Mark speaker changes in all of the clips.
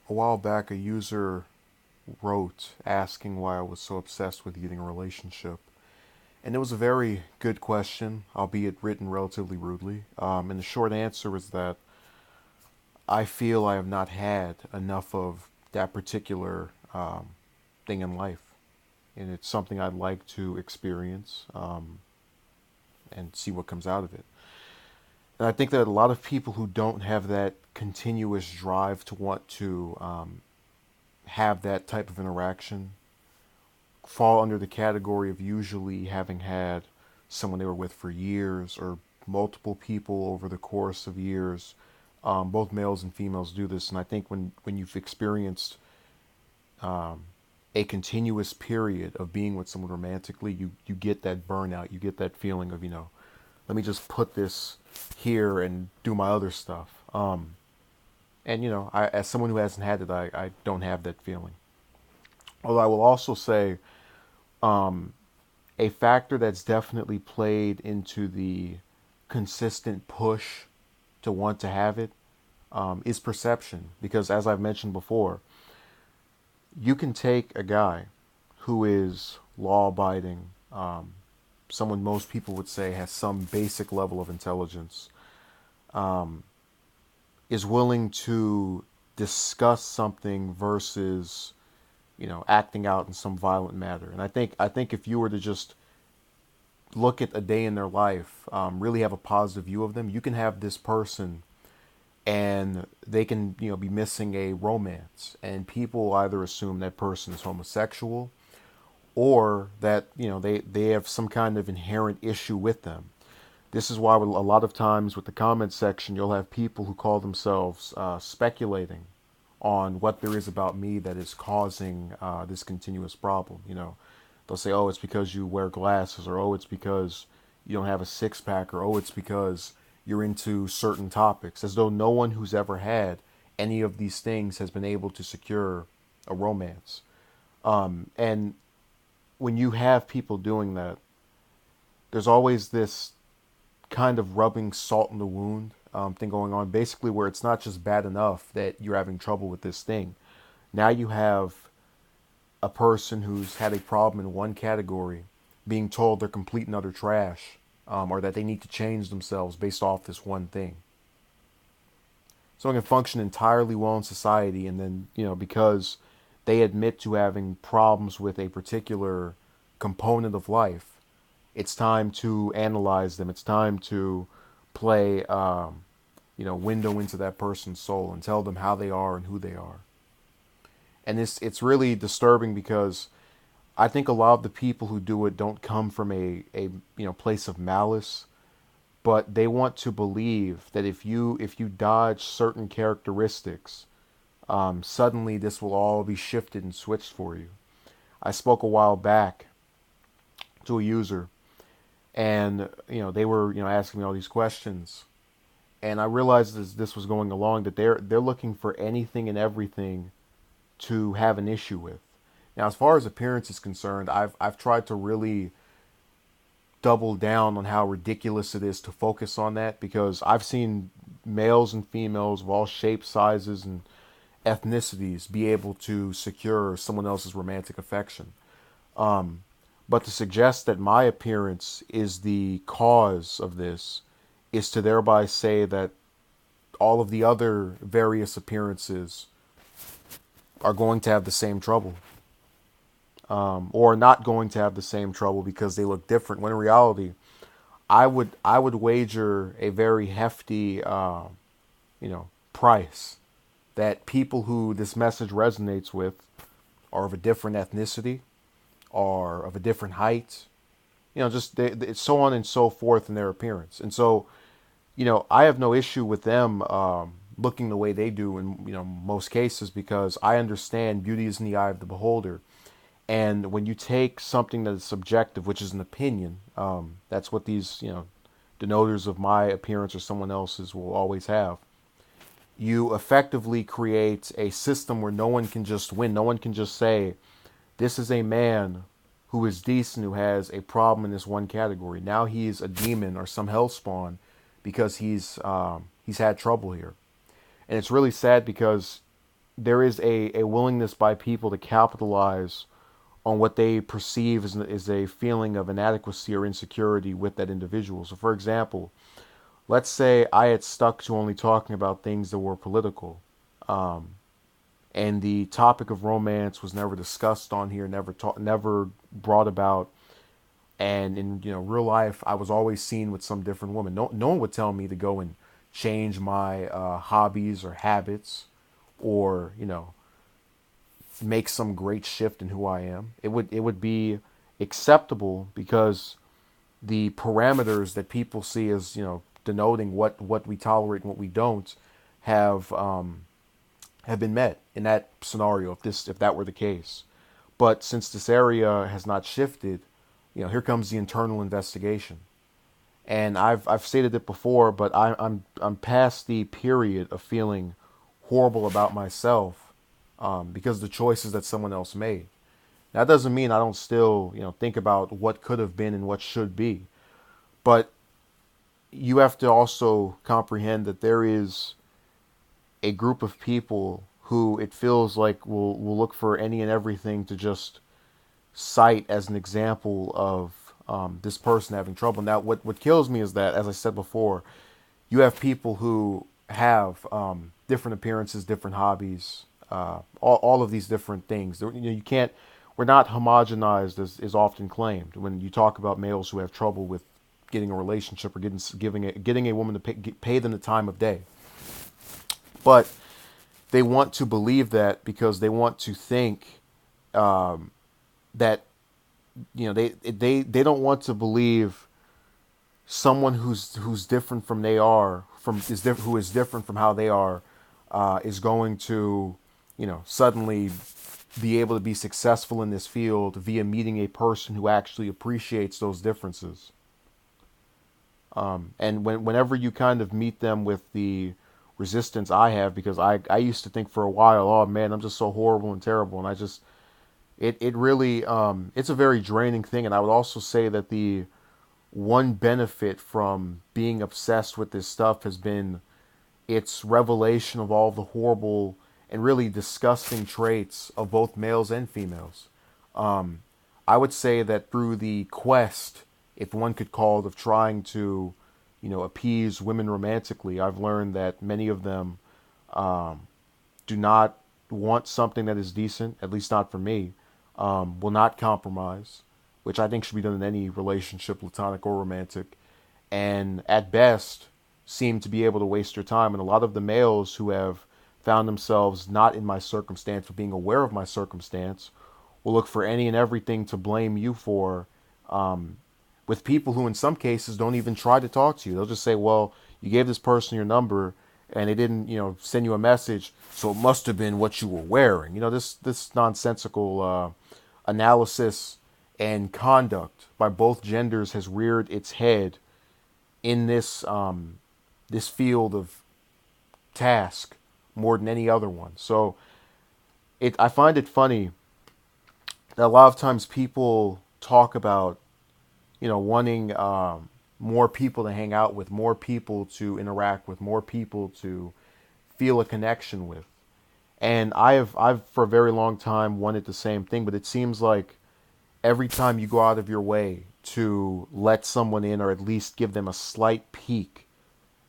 Speaker 1: A while back, a user wrote asking why I was so obsessed with getting a relationship. And it was a very good question, albeit written relatively rudely. And the short answer is that I feel I have not had enough of that particular thing in life. And it's something I'd like to experience and see what comes out of it. And I think that a lot of people who don't have that continuous drive to want to have that type of interaction fall under the category of usually having had someone they were with for years or multiple people over the course of years. Both males and females do this, and I think when you've experienced um, a continuous period of being with someone romantically, you get that burnout, you get that feeling of, let me just put this here and do my other stuff. And as someone who hasn't had it, I don't have that feeling. Although I will also say, um, a factor that's definitely played into the consistent push to want to have it is perception. Because as I've mentioned before, you can take a guy who is law abiding, someone most people would say has some basic level of intelligence, um, is willing to discuss something versus acting out in some violent manner. And I think if you were to just look at a day in their life, really have a positive view of them, you can have this person and they can be missing a romance, and people either assume that person is homosexual or that they have some kind of inherent issue with them. This is why a lot of times with the comment section, you'll have people who call themselves speculating on what there is about me that is causing this continuous problem. They'll say, "Oh, it's because you wear glasses," or "Oh, it's because you don't have a six pack," or "Oh, it's because you're into certain topics," as though no one who's ever had any of these things has been able to secure a romance. And when you have people doing that, there's always this kind of rubbing salt in the wound thing going on, basically, where it's not just bad enough that you're having trouble with this thing. Now you have a person who's had a problem in one category being told they're complete and utter trash, or that they need to change themselves based off this one thing. Someone can function entirely well in society, and then, because they admit to having problems with a particular component of life, it's time to analyze them. It's time to play, window into that person's soul and tell them how they are and who they are. And it's really disturbing because I think a lot of the people who do it don't come from a place of malice, but they want to believe that if you dodge certain characteristics, suddenly this will all be shifted and switched for you. I spoke a while back to a user, and they were asking me all these questions, and I realized as this was going along that they're looking for anything and everything to have an issue with. Now, as far as appearance is concerned, I've tried to really double down on how ridiculous it is to focus on that, because I've seen males and females of all shapes, sizes, and ethnicities be able to secure someone else's romantic affection. Um, but to suggest that my appearance is the cause of this is to thereby say that all of the other various appearances are going to have the same trouble, or not going to have the same trouble because they look different. When in reality, I would wager a very hefty price that people who this message resonates with are of a different ethnicity, are of a different height, just it's so on and so forth in their appearance. And so, I have no issue with them looking the way they do in most cases, because I understand beauty is in the eye of the beholder. And when you take something that is subjective, which is an opinion, that's what these denoters of my appearance or someone else's will always have. You effectively create a system where no one can just win. No one can just say, this is a man who is decent, who has a problem in this one category. Now he's a demon or some hellspawn because he's had trouble here. And it's really sad because there is a willingness by people to capitalize on what they perceive as a feeling of inadequacy or insecurity with that individual. So, for example, let's say I had stuck to only talking about things that were political, um, and the topic of romance was never discussed on here, never brought about. And in real life, I was always seen with some different woman. No one would tell me to go and change my hobbies or habits, or make some great shift in who I am. It would be acceptable because the parameters that people see as denoting what we tolerate and what we don't have have been met in that scenario, if that were the case. But since this area has not shifted, here comes the internal investigation. And I've stated it before, but I'm past the period of feeling horrible about myself because of the choices that someone else made. That doesn't mean I don't still think about what could have been and what should be, but you have to also comprehend that there is a group of people who it feels like will look for any and everything to just cite as an example of this person having trouble. Now, what kills me is that, as I said before, you have people who have different appearances, different hobbies, all of these different things. You can't. We're not homogenized as is often claimed when you talk about males who have trouble with getting a relationship or getting a woman to pay them the time of day. But they want to believe that because they want to think that they don't want to believe someone who's different from they are who is different from how they are is going to suddenly be able to be successful in this field via meeting a person who actually appreciates those differences. And whenever you kind of meet them with the resistance I have, because I used to think for a while, oh man, I'm just so horrible and terrible, and it really it's a very draining thing. And I would also say that the one benefit from being obsessed with this stuff has been its revelation of all the horrible and really disgusting traits of both males and females. Um, I would say that through the quest, if one could call it, of trying to, appease women romantically, I've learned that many of them do not want something that is decent, at least not for me, will not compromise, which I think should be done in any relationship, platonic or romantic, and at best seem to be able to waste your time. And a lot of the males who have found themselves not in my circumstance, but being aware of my circumstance, will look for any and everything to blame you for, with people who in some cases don't even try to talk to you. They'll just say, well, you gave this person your number and they didn't, send you a message, so it must have been what you were wearing. This nonsensical analysis and conduct by both genders has reared its head in this field of task more than any other one. So I find it funny that a lot of times people talk about wanting more people to hang out with, more people to interact with, more people to feel a connection with. And I've for a very long time wanted the same thing, but it seems like every time you go out of your way to let someone in, or at least give them a slight peek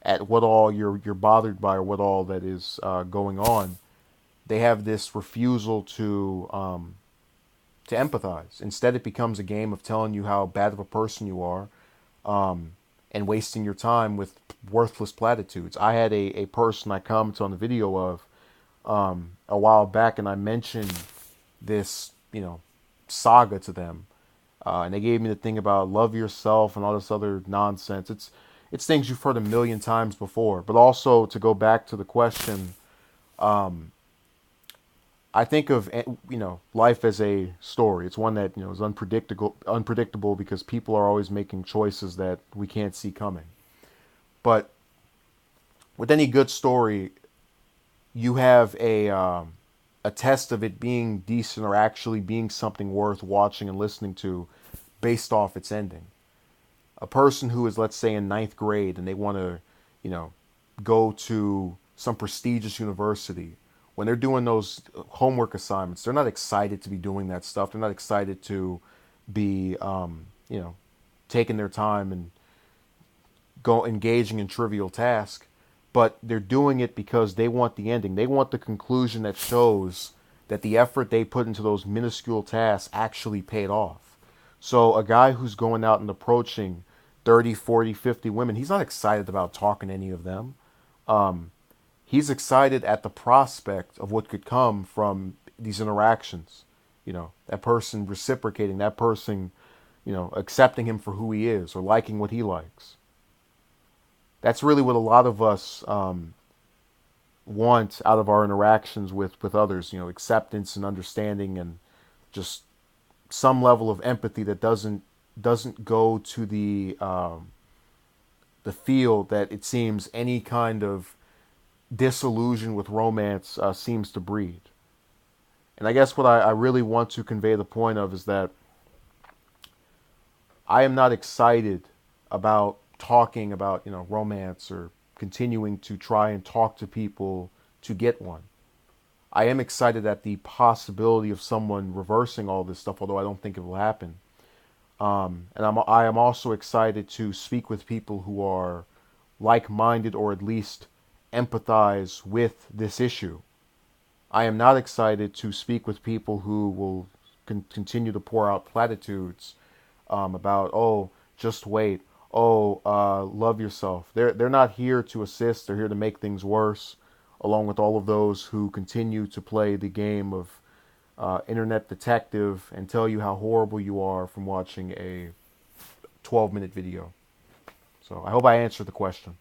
Speaker 1: at what all you're bothered by, or what all that is going on, they have this refusal to empathize. Instead, it becomes a game of telling you how bad of a person you are, and wasting your time with worthless platitudes. I had a person I commented on the video of a while back, and I mentioned this, saga to them, and they gave me the thing about love yourself and all this other nonsense. It's things you've heard a million times before. But also, to go back to the question, I think of life as a story. It's one that is unpredictable because people are always making choices that we can't see coming. But with any good story, you have a test of it being decent or actually being something worth watching and listening to based off its ending. A person who is, let's say, in ninth grade and they want to, go to some prestigious university, when they're doing those homework assignments, they're not excited to be doing that stuff. They're not excited to be, taking their time and go engaging in trivial tasks, but they're doing it because they want the ending. They want the conclusion that shows that the effort they put into those minuscule tasks actually paid off. So a guy who's going out and approaching 30, 40, 50 women, he's not excited about talking to any of them. He's excited at the prospect of what could come from these interactions. That person reciprocating, that person, accepting him for who he is or liking what he likes. That's really what a lot of us want out of our interactions with others. Acceptance and understanding, and just some level of empathy that doesn't go to the field that it seems any kind of disillusion with romance seems to breed. And I guess what I really want to convey the point of is that I am not excited about talking about, romance, or continuing to try and talk to people to get one. I am excited at the possibility of someone reversing all this stuff, although I don't think it will happen. And I am also excited to speak with people who are like-minded, or at least empathize with this issue. I am not excited to speak with people who will continue to pour out platitudes about, oh, just wait, oh, love yourself. They're not here to assist. They're here to make things worse, along with all of those who continue to play the game of internet detective and tell you how horrible you are from watching a 12-minute video. So I hope I answered the question.